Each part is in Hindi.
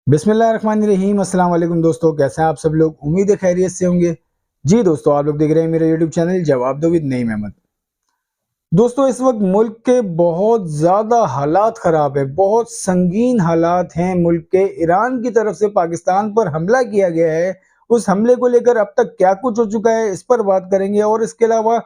बिस्मिल्लाहिर्रहमानिर्रहीम। अस्सलाम वालेकुम दोस्तों, कैसे हैं आप सब लोग। उम्मीद है खैरियत से होंगे। जी दोस्तों, आप लोग देख रहे हैं मेरा यूट्यूब चैनल जवाब दो विद नईम अहमद। दोस्तों, इस वक्त मुल्क के बहुत ज़्यादा हालात ख़राब है, बहुत संगीन हालात हैं मुल्क के। ईरान की तरफ से पाकिस्तान पर हमला किया गया है। उस हमले को लेकर अब तक क्या कुछ हो चुका है, इस पर बात करेंगे। और इसके अलावा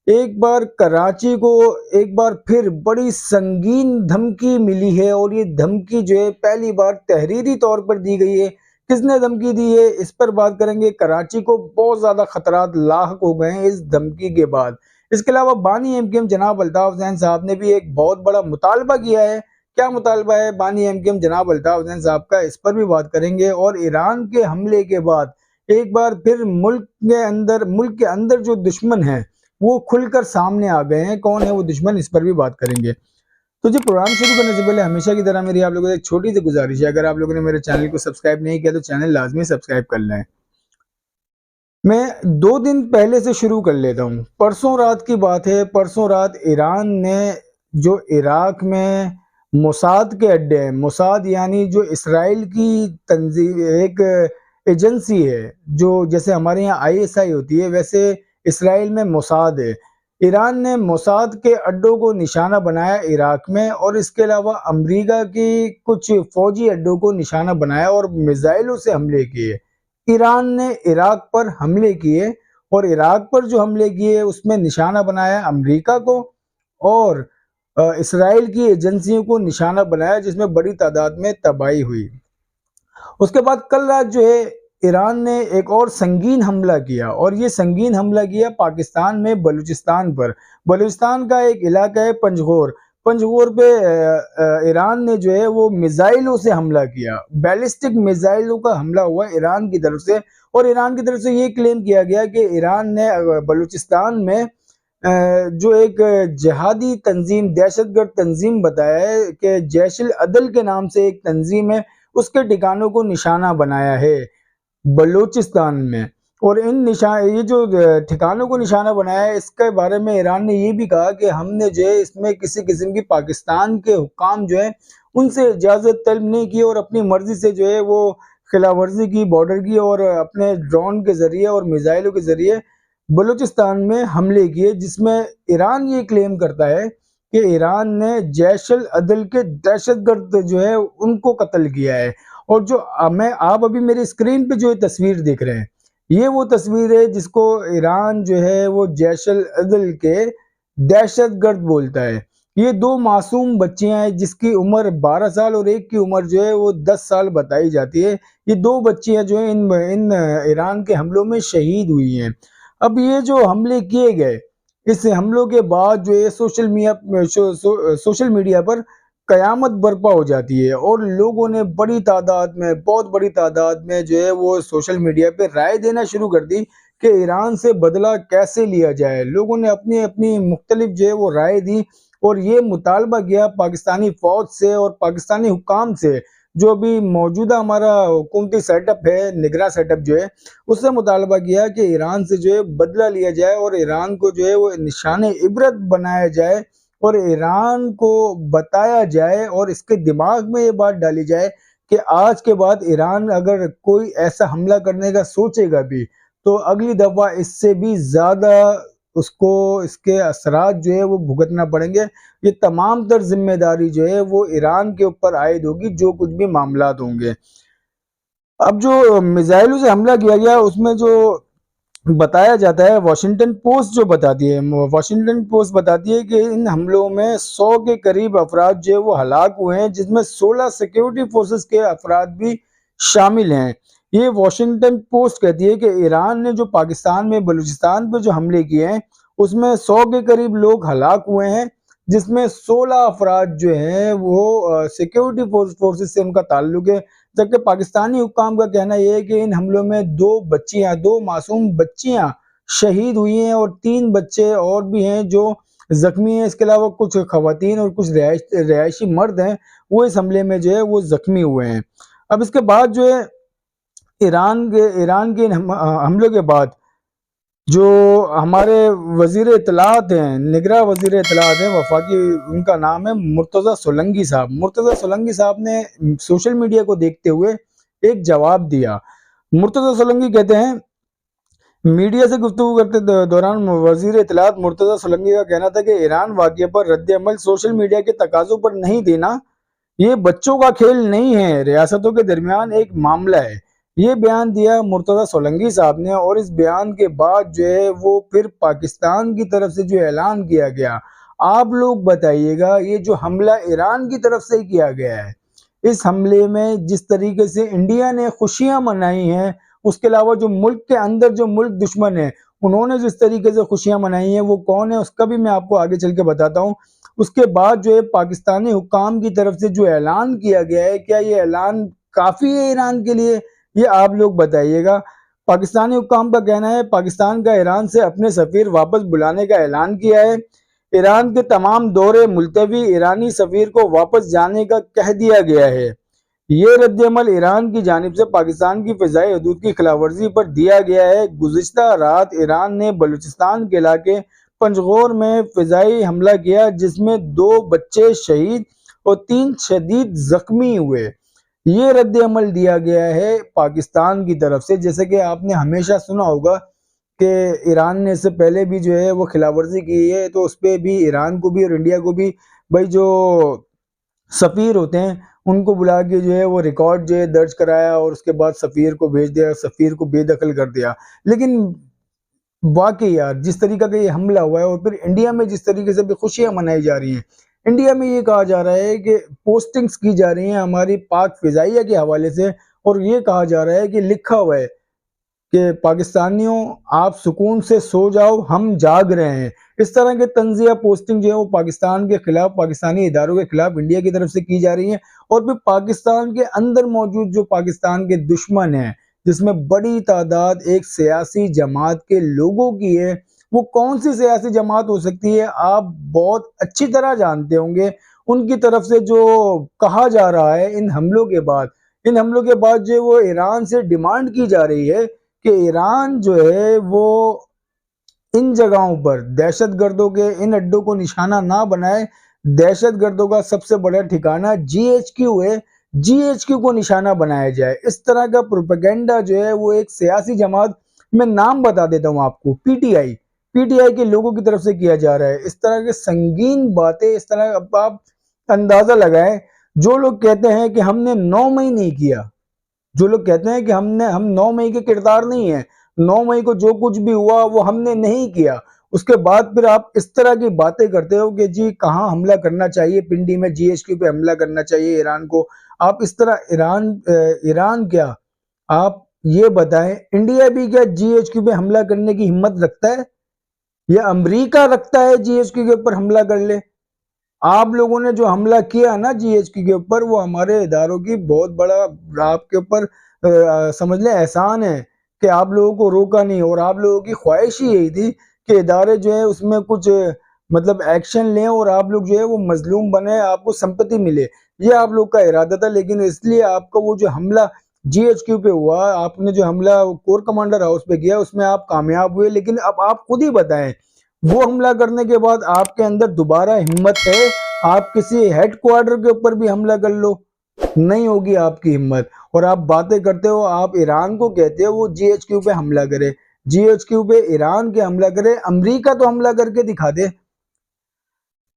एक बार कराची को एक बार फिर बड़ी संगीन धमकी मिली है, और ये धमकी जो है पहली बार तहरीरी तौर पर दी गई है। किसने धमकी दी है, इस पर बात करेंगे। कराची को बहुत ज़्यादा खतरात लाहक हो गए हैं इस धमकी के बाद। इसके अलावा बानी एमकेएम जनाब अल्ताफ हुसैन साहब ने भी एक बहुत बड़ा मुतालबा किया है। क्या मुतालबा है बानी एमकेएम जनाब अल्ताफ हुसैन साहब का, इस पर भी बात करेंगे। और ईरान के हमले के बाद एक बार फिर मुल्क के अंदर जो दुश्मन है वो खुलकर सामने आ गए हैं। कौन है वो दुश्मन, इस पर भी बात करेंगे। तो जी, प्रोग्राम शुरू करने से पहले हमेशा की तरह मेरी आप लोगों से एक छोटी सी गुजारिश है, अगर आप लोगों ने मेरे चैनल को सब्सक्राइब नहीं किया तो चैनल लाजमी सब्सक्राइब कर लें। मैं 2 दिन पहले से शुरू कर लेता हूँ। परसों रात की बात है। परसों रात ईरान ने जो इराक में मोसाद के अड्डे हैं, मोसाद यानी जो इसराइल की तंजीम, एक एजेंसी है, जो जैसे हमारे यहाँ आईएसआई होती है वैसे इसराइल में मोसाद है। ईरान ने मोसाद के अड्डों को निशाना बनाया इराक में, और इसके अलावा अमेरिका की कुछ फौजी अड्डों को निशाना बनाया और मिसाइलों से हमले किए। ईरान ने इराक पर हमले किए, और इराक पर जो हमले किए उसमें निशाना बनाया अमेरिका को, और इसराइल की एजेंसियों को निशाना बनाया, जिसमें बड़ी तादाद में तबाही हुई। उसके बाद कल रात जो है ईरान ने एक और संगीन हमला किया, और ये संगीन हमला किया पाकिस्तान में बलूचिस्तान पर। बलूचिस्तान का एक इलाका है पंजगोर। पंजगोर पे ईरान ने जो है वो मिसाइलों से हमला किया। बैलिस्टिक मिसाइलों का हमला हुआ ईरान की तरफ से, और ईरान की तरफ से ये क्लेम किया गया कि ईरान ने बलूचिस्तान में जो एक जिहादी तंजीम, दहशतगर्द तंजीम बताया है कि जैश अदल के नाम से एक तंजीम है, उसके ठिकानों को निशाना बनाया है बलूचिस्तान में। और ये जो ठिकानों को निशाना बनाया है, इसके बारे में ईरान ने ये भी कहा कि हमने जो है इसमें किसी किस्म की पाकिस्तान के हुक्काम जो है उनसे इजाज़त तलब नहीं की, और अपनी मर्जी से जो है वो खिलाफवर्जी की बॉर्डर की, और अपने ड्रोन के ज़रिए और मिसाइलों के ज़रिए बलूचिस्तान में हमले किए। जिसमें ईरान ये क्लेम करता है कि ईरान ने जैश अदल के दहशतगर्द जो है उनको कत्ल किया है। और जो आप अभी मेरी स्क्रीन पे जो तस्वीर देख रहे हैं, ये वो तस्वीर है जिसको ईरान जो है वो जैश अदल के दहशतगर्द बोलता है। ये 2 मासूम बच्चियां हैं, जिसकी उम्र 12 साल और एक की उम्र जो है वो 10 साल बताई जाती है। ये 2 बच्चियां जो है इन ईरान के हमलों में शहीद हुई हैं। अब ये जो हमले किए गए, इस हमलों के बाद जो है सोशल मीडिया पर कयामत बर्पा हो जाती है, और लोगों ने बड़ी तादाद में, बहुत बड़ी तादाद में जो है वो सोशल मीडिया पे राय देना शुरू कर दी कि ईरान से बदला कैसे लिया जाए। लोगों ने अपनी अपनी मुख्तलिफ जो है वो राय दी, और ये मुतालबा किया पाकिस्तानी फौज से और पाकिस्तानी हुक्काम से, जो भी मौजूदा हमारा हुकूमती सेटअप है, निगरां सेटअप जो है, उससे मुतालबा किया कि ईरान से जो है बदला लिया जाए, और ईरान को जो है वो निशाने इबरत बनाया जाए, और ईरान को बताया जाए और इसके दिमाग में ये बात डाली जाए कि आज के बाद ईरान अगर कोई ऐसा हमला करने का सोचेगा भी, तो अगली दफ़ा इससे भी ज़्यादा उसको इसके असरात जो है वो भुगतना पड़ेंगे। ये तमाम तर जिम्मेदारी जो है वो ईरान के ऊपर आयद होगी, जो कुछ भी मामलात होंगे। अब जो मिसाइलों से हमला किया गया उसमें जो बताया जाता है, वॉशिंगटन पोस्ट जो बताती है, वॉशिंगटन पोस्ट बताती है कि इन हमलों में 100 के करीब अफराद जो है वो हलाक हुए हैं, जिसमें 16 सिक्योरिटी फोर्सेस के अफराद भी शामिल हैं। ये वॉशिंगटन पोस्ट कहती है कि ईरान ने जो पाकिस्तान में बलूचिस्तान पर जो हमले किए हैं उसमें 100 के करीब लोग हलाक हुए हैं, जिसमें 16 अफराद जो हैं वो सिक्योरिटी फोर्सेस से उनका ताल्लुक है। जबकि पाकिस्तानी हुक्काम का कहना यह है कि इन हमलों में 2 मासूम बच्चियां शहीद हुई हैं, और 3 बच्चे और भी हैं जो जख्मी हैं। इसके अलावा कुछ खवातीन और कुछ रिहायशी मर्द हैं, वो इस हमले में जो है वो जख्मी हुए हैं। अब इसके बाद जो है ईरान के हमलों के बाद जो हमारे वजीर इत्तलात हैं, निगरां वजीर इत्तलात हैं वफाकी, उनका नाम है मुर्तज़ा सोलंकी साहब। मुर्तज़ा सोलंकी साहब ने सोशल मीडिया को देखते हुए एक जवाब दिया। मुर्तजा सोलंकी कहते हैं, मीडिया से गुफ्तगू करते दौरान वजीर इत्तलात मुर्तजा सोलंकी का कहना था कि ईरान वाक़ये पर रद्द अमल सोशल मीडिया के तकाज़ों पर नहीं देना, ये बच्चों का खेल नहीं है, रियासतों के दरमियान एक मामला है। ये बयान दिया मुर्तजा सोलंकी साहब ने, और इस बयान के बाद जो है वो फिर पाकिस्तान की तरफ से जो ऐलान किया गया, आप लोग बताइएगा, ये जो हमला ईरान की तरफ से किया गया है, इस हमले में जिस तरीके से इंडिया ने खुशियां मनाई हैं, उसके अलावा जो मुल्क के अंदर जो मुल्क दुश्मन है उन्होंने जिस तरीके से खुशियां मनाई हैं, वो कौन है उसका भी मैं आपको आगे चल के बताता हूँ। उसके बाद जो है पाकिस्तानी हुक्काम की तरफ से जो ऐलान किया गया है, क्या ये ऐलान काफी है ईरान के लिए, ये आप लोग बताइएगा। पाकिस्तानी हुक्काम का कहना है, पाकिस्तान का ईरान से अपने सफीर वापस बुलाने का ऐलान किया है। ईरान के तमाम दौरे मुलतवी, ईरानी सफीर को वापस जाने का कह दिया गया है। ये रद्दअमल ईरान की जानिब से पाकिस्तान की फ़िज़ाई हदूद की खिलाफवर्जी पर दिया गया है। गुज़िश्ता रात ईरान ने बलूचिस्तान के इलाके पंजगोर में फ़िज़ाई हमला किया, जिसमें 2 बच्चे शहीद और 3 शदीद जख्मी हुए। ये रद्दअमल दिया गया है पाकिस्तान की तरफ से। जैसे कि आपने हमेशा सुना होगा कि ईरान ने इससे पहले भी जो है वो खिलाफवर्जी की है, तो उस पर भी ईरान को भी और इंडिया को भी भाई जो सफ़ीर होते हैं उनको बुला के जो है वो रिकॉर्ड जो है दर्ज कराया, और उसके बाद सफ़ीर को भेज दिया, सफ़ीर को बेदखल कर दिया। लेकिन वाकई यार जिस तरीका का ये हमला हुआ है, और फिर इंडिया में जिस तरीके से भी खुशियां मनाई जा रही हैं, इंडिया में ये कहा जा रहा है कि पोस्टिंग्स की जा रही हैं हमारी पाक फिजाइया के हवाले से, और ये कहा जा रहा है कि लिखा हुआ है कि पाकिस्तानियों आप सुकून से सो जाओ, हम जाग रहे हैं। इस तरह के तंजिया पोस्टिंग जो है वो पाकिस्तान के खिलाफ, पाकिस्तानी इदारों के खिलाफ इंडिया की तरफ से की जा रही है। और फिर पाकिस्तान के अंदर मौजूद जो पाकिस्तान के दुश्मन हैं, जिसमें बड़ी तादाद एक सियासी जमात के लोगों की है, वो कौन सी सियासी जमात हो सकती है आप बहुत अच्छी तरह जानते होंगे। उनकी तरफ से जो कहा जा रहा है इन हमलों के बाद, जो है वो ईरान से डिमांड की जा रही है कि ईरान जो है वो इन जगहों पर दहशतगर्दों के इन अड्डों को निशाना ना बनाए। दहशतगर्दों का सबसे बड़ा ठिकाना जीएचक्यू है, जीएचक्यू को निशाना बनाया जाए। इस तरह का प्रोपेगेंडा जो है वो एक सियासी जमात, मैं नाम बता देता हूं आपको, पीटीआई, पीटीआई के लोगों की तरफ से किया जा रहा है। इस तरह के संगीन बातें, इस तरह अब आप अंदाजा लगाएं। जो लोग कहते हैं कि हमने 9 मई नहीं किया, जो लोग कहते हैं कि हम 9 मई के किरदार नहीं है, 9 मई को जो कुछ भी हुआ वो हमने नहीं किया, उसके बाद फिर आप इस तरह की बातें करते हो कि जी कहाँ हमला करना चाहिए, पिंडी में जीएचक्यू पे हमला करना चाहिए ईरान को। आप इस तरह ईरान क्या, आप ये बताएं, इंडिया भी क्या जीएचक्यू पे हमला करने की हिम्मत रखता है, या अमेरिका रखता है जीएचक्यू के ऊपर हमला कर ले? आप लोगों ने जो हमला किया ना जीएचक्यू के ऊपर, वो हमारे इदारों की बहुत बड़ा आपके ऊपर समझ लें एहसान है कि आप लोगों को रोका नहीं, और आप लोगों की ख्वाहिश ही यही थी कि इदारे जो है उसमें कुछ मतलब एक्शन लें, और आप लोग जो है वो मजलूम बने, आपको संपत्ति मिले, ये आप लोग का इरादा था। लेकिन इसलिए आपका वो जो हमला जीएचक्यू पे हुआ, आपने जो हमला कोर कमांडर हाउस पे किया, उसमें आप कामयाब हुए। लेकिन अब आप खुद ही बताएं, वो हमला करने के बाद आपके अंदर दोबारा हिम्मत है आप किसी हेडक्वार्टर के ऊपर भी हमला कर लो? नहीं होगी आपकी हिम्मत। और आप बातें करते हो, आप ईरान को कहते हो वो जीएचक्यू पे हमला करे, जीएचक्यू पे ईरान के हमला करे, अमेरिका तो हमला करके दिखा दे।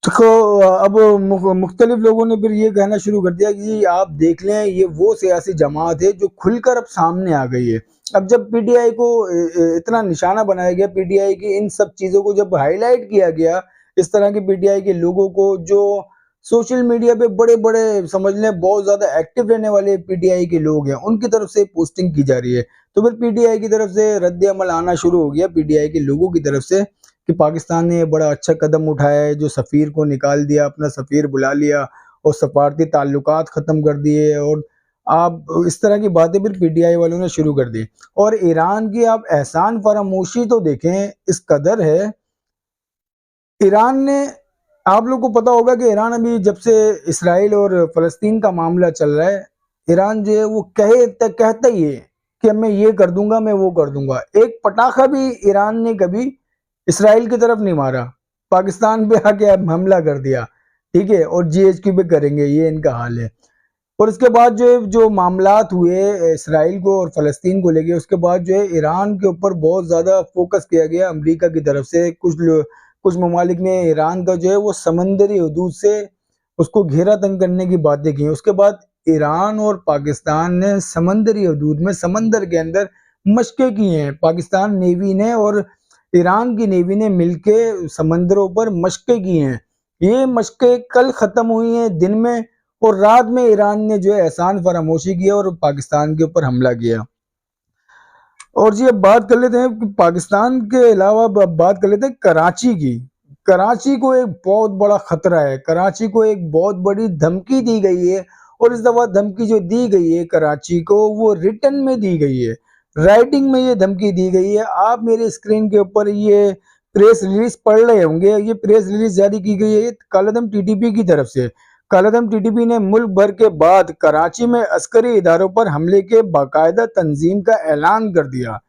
तो अब मुख्तलिफ लोगों ने फिर ये कहना शुरू कर दिया कि आप देख लें, ये वो सियासी जमात है जो खुलकर अब सामने आ गई है। अब जब पीटीआई को इतना निशाना बनाया गया, पीटीआई की इन सब चीज़ों को जब हाईलाइट किया गया, इस तरह के पीटीआई के लोगों को जो सोशल मीडिया पे बड़े-बड़े समझ लें बहुत ज़्यादा एक्टिव रहने वाले पीटीआई के लोग हैं, उनकी तरफ से पोस्टिंग की जा रही है। तो फिर पीटीआई की तरफ से रद्द-ए-अमल आना शुरू हो गया, पीटीआई के लोगों की तरफ से, कि पाकिस्तान ने बड़ा अच्छा कदम उठाया है, जो सफ़ीर को निकाल दिया, अपना सफ़ीर बुला लिया और सफारती ताल्लुकात ख़त्म कर दिए, और आप इस तरह की बातें फिर पीटीआई वालों ने शुरू कर दी। और ईरान की आप एहसान फरामोशी तो देखें, इस कदर है, ईरान ने, आप लोग को पता होगा कि ईरान अभी जब से इसराइल और फ़लस्तीन का मामला चल रहा है, ईरान जो है वो कहता ही है कि मैं ये कर दूंगा, मैं वो कर दूंगा। एक पटाखा भी ईरान ने कभी इसराइल की तरफ नहीं मारा, पाकिस्तान पे आके हमला कर दिया, ठीक है, और जीएचक्यू पे करेंगे, ये इनका हाल है। और इसके बाद जो मामलात हुए इसराइल को और फ़लस्तीन को लेके, उसके बाद जो है ईरान के ऊपर बहुत ज़्यादा फोकस किया गया अमेरिका की तरफ से। कुछ ममालिक ने ईरान का जो है वो समंदरी हदूद से उसको घेरा तंग करने की बातें की। उसके बाद ईरान और पाकिस्तान ने समंदरी हदूद में, समंदर के अंदर मशक़ें की हैं। पाकिस्तान नेवी ने और ईरान की नेवी ने मिलके समंदरों पर मशक़ें की हैं। ये मशक़ें कल ख़त्म हुई हैं दिन में, और रात में ईरान ने जो है एहसान फरामोशी किया और पाकिस्तान के ऊपर हमला किया। और जी अब बात कर लेते हैं कि पाकिस्तान के अलावा अब बात कर लेते हैं कराची की। कराची को एक बहुत बड़ा खतरा है, कराची को एक बहुत बड़ी धमकी दी गई है, और इस दफा धमकी जो दी गई है कराची को वो रिटर्न में दी गई है, राइटिंग में ये धमकी दी गई है। आप मेरे स्क्रीन के ऊपर ये प्रेस रिलीज पढ़ रहे होंगे। ये प्रेस रिलीज जारी की गई है कालेदम टीटीपी की तरफ से। कालेदम टीटीपी ने मुल्क भर के बाद कराची में अस्करी इदारों पर हमले के बाकायदा तंजीम का ऐलान कर दिया।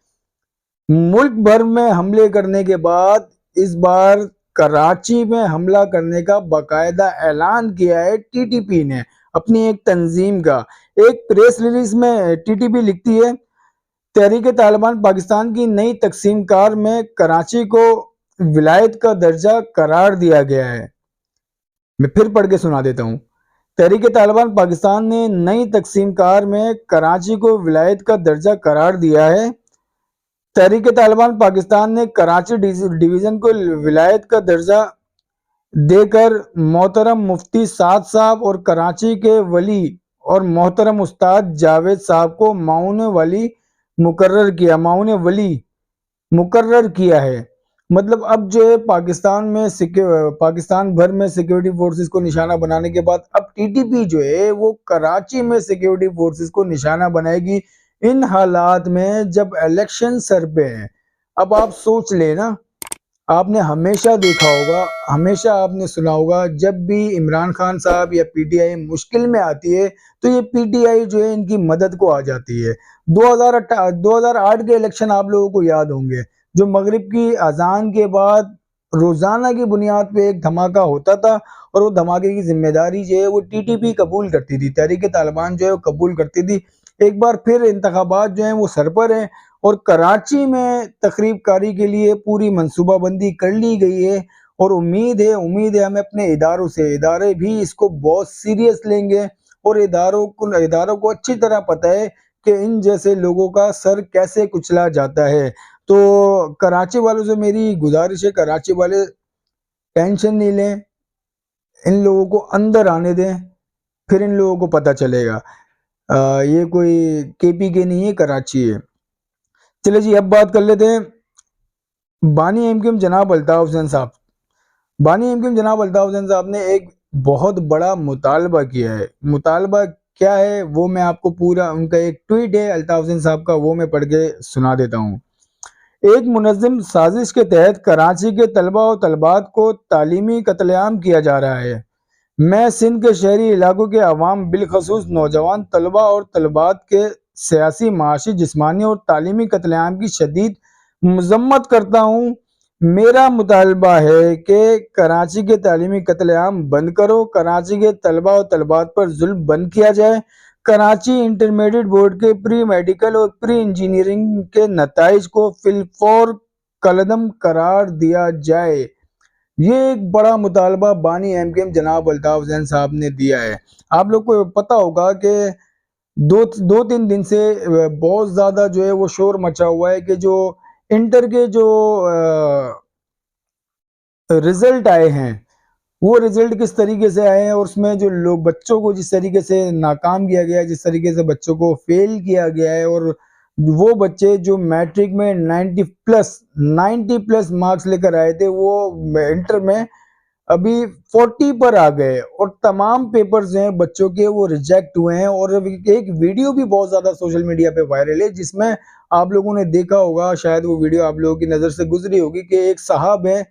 मुल्क भर में हमले करने के बाद इस बार कराची में हमला करने का बाकायदा ऐलान किया है टीटीपी ने अपनी एक तंजीम का। एक प्रेस रिलीज में टीटीपी लिखती है, तहरीक तालिबान पाकिस्तान की नई तकसीम कार में कराची को विलायत का दर्जा करार दिया गया है। मैं फिर पढ़ के सुना देता हूँ। तहरीक तालिबान पाकिस्तान ने नई तकसीम कार में कराची को विलायत का दर्जा करार दिया है। तहरीक तालिबान पाकिस्तान ने कराची डिवीजन को विलायत का दर्जा देकर मोहतरम मुफ्ती साद साहब और कराची के वली और मोहतरम उस्ताद जावेद साहब को माउन वली मुकर्रर किया है। मतलब अब जो है पाकिस्तान भर में सिक्योरिटी फोर्सेस को निशाना बनाने के बाद अब टीटीपी जो है वो कराची में सिक्योरिटी फोर्सेस को निशाना बनाएगी इन हालात में जब इलेक्शन सर पे है। अब आप सोच लेना, आपने हमेशा देखा होगा, हमेशा आपने सुना होगा, जब भी इमरान खान साहब या पीटीआई मुश्किल में आती है तो ये पीटीआई जो है इनकी मदद को आ जाती है। 2008 के इलेक्शन आप लोगों को याद होंगे, जो मगरिब की अजान के बाद रोजाना की बुनियाद पे एक धमाका होता था, और वो धमाके की जिम्मेदारी जो है वो टीटीपी कबूल करती थी, तहरीक तालिबान जो है वो कबूल करती थी। एक बार फिर इंतखाबात जो है वो सर पर है, और कराची में तकरीब कारी के लिए पूरी मंसूबाबंदी कर ली गई है। और उम्मीद है हमें अपने इदारों से, इदारे भी इसको बहुत सीरियस लेंगे, और इदारों को अच्छी तरह पता है कि इन जैसे लोगों का सर कैसे कुचला जाता है। तो कराची वालों से मेरी गुजारिश है, कराची वाले टेंशन नहीं लें, इन लोगों को अंदर आने दें, फिर इन लोगों को पता चलेगा। ये कोई केपी के नहीं है, कराची है। चले जी अब बात कर लेते हैं बानी एमकेएम जनाब अल्ताफ हुसैन साहब। बानी एमकेएम जनाब अल्ताफ हुसैन साहब ने एक बहुत बड़ा मुतालबा किया है। मुतालबा क्या है वो मैं आपको पूरा, उनका एक ट्वीट है अल्ताफ हुसैन साहब का, वो मैं पढ़ के सुना देता हूँ। एक मुनज़्ज़म साजिश के तहत कराची के तलबा और तलबात को तालीमी कत्लेआम किया जा रहा है। मैं सिंध के शहरी इलाकों के अवाम बिलखसूस नौजवान तलबा और तलबात के सियासी, माशी, जिस्मानी और तालीमी कत्लेआम की शदीद मजम्मत करता हूँ। मेरा मुतालबा है कि कराची के तालीमी कत्लेआम बंद करो, कराची के तलबा और तलबात पर जुल्म बंद किया जाए, कराची इंटरमीडिएट बोर्ड के प्री मेडिकल और प्री इंजीनियरिंग के नताइज को फिलफौर कलदम करार दिया जाए। ये एक बड़ा मुतालबा बानी एमकेएम जनाब अल्ताफ हुसैन साहब ने दिया है। आप लोग को पता होगा कि दो तीन दिन से बहुत ज्यादा जो है वो शोर मचा हुआ है कि जो इंटर के जो रिजल्ट आए हैं वो रिजल्ट किस तरीके से आए हैं, और उसमें जो लोग बच्चों को जिस तरीके से नाकाम किया गया है, जिस तरीके से बच्चों को फेल किया गया है, और वो बच्चे जो मैट्रिक में 90 प्लस मार्क्स लेकर आए थे वो इंटर में अभी 40 पर आ गए, और तमाम पेपर्स जो हैं बच्चों के वो रिजेक्ट हुए हैं। और एक वीडियो भी बहुत ज्यादा सोशल मीडिया पे वायरल है जिसमें आप लोगों ने देखा होगा, शायद वो वीडियो आप लोगों की नजर से गुजरी होगी, कि एक साहब है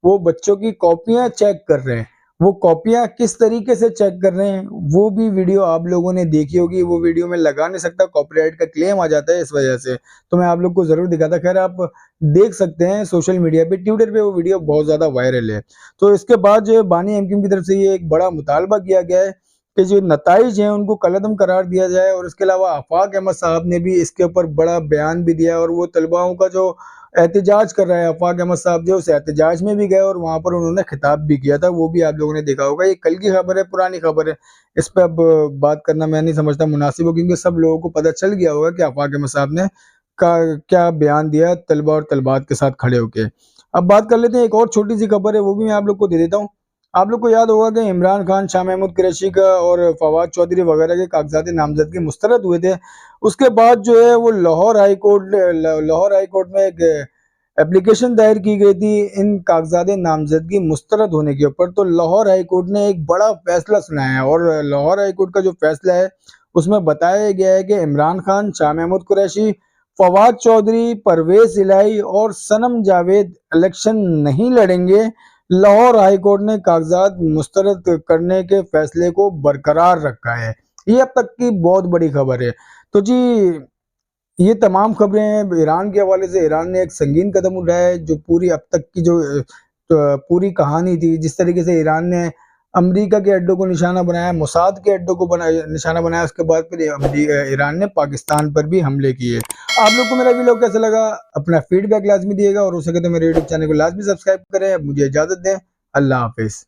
वो बच्चों की कॉपियां चेक कर रहे हैं। वो कॉपियां किस तरीके से चेक कर रहे हैं वो भी वीडियो आप लोगों ने देखी होगी। वो वीडियो में लगा नहीं सकता, कॉपीराइट का क्लेम आ जाता है इस वजह से, तो मैं आप लोग को जरूर दिखाता। खैर आप देख सकते हैं सोशल मीडिया पे, ट्विटर पे वो वीडियो बहुत ज्यादा वायरल है। तो इसके बाद जो बानी एमकेएम की तरफ से ये एक बड़ा मुतालबा किया गया है के जो नताइज हैं उनको कलअदम करार दिया जाए। और इसके अलावा आफाक अहमद साहब ने भी इसके ऊपर बड़ा बयान भी दिया और वो तलबाओं का जो एहतजाज कर रहा है, आफाक अहमद साहब जो उस एहतजाज में भी गए और वहाँ पर उन्होंने खिताब भी किया था, वो भी आप लोगों ने देखा होगा। ये कल की खबर है, पुरानी खबर है, इस पर अब बात करना मैं नहीं समझता मुनासिब हो, क्योंकि सब लोगों को पता चल गया होगा कि आफाक अहमद साहब ने का क्या बयान दिया तलबा और तलबात के साथ खड़े होके। अब बात कर लेते हैं, एक और छोटी सी खबर है, वो भी मैं आप लोग को दे देता हूँ। आप लोग को याद होगा कि इमरान खान, शाह महमूद कुरैशी का और फवाद चौधरी वगैरह के कागजात नामजदगी मुस्तरद हुए थे। उसके बाद जो है वो लाहौर हाई कोर्ट में एक एप्लीकेशन दायर की गई थी इन कागजात नामजदगी मुस्तरद होने के ऊपर। तो लाहौर हाई कोर्ट ने एक बड़ा फैसला सुनाया है और लाहौर हाई कोर्ट का जो फैसला है उसमें बताया गया है कि इमरान खान, शाह महमूद कुरैशी, फवाद चौधरी, परवेज इलाही और सनम जावेद इलेक्शन नहीं लड़ेंगे। लाहौर हाई कोर्ट ने कागजात मुस्तरद करने के फैसले को बरकरार रखा है। ये अब तक की बहुत बड़ी खबर है। तो जी ये तमाम खबरें हैं ईरान के हवाले से। ईरान ने एक संगीन कदम उठाया है, जो पूरी अब तक की जो पूरी कहानी थी, जिस तरीके से ईरान ने अमेरिका के अड्डों को निशाना बनाया, मोसाद के अड्डों को निशाना बनाया, उसके बाद फिर ईरान ने पाकिस्तान पर भी हमले किए। आप लोग को मेरा वीडियो कैसा लगा, अपना फीडबैक लाजमी दिएगा और हो सके तो मेरे यूट्यूब चैनल को लाजमी सब्सक्राइब करें। मुझे इजाजत दें, अल्लाह हाफिज।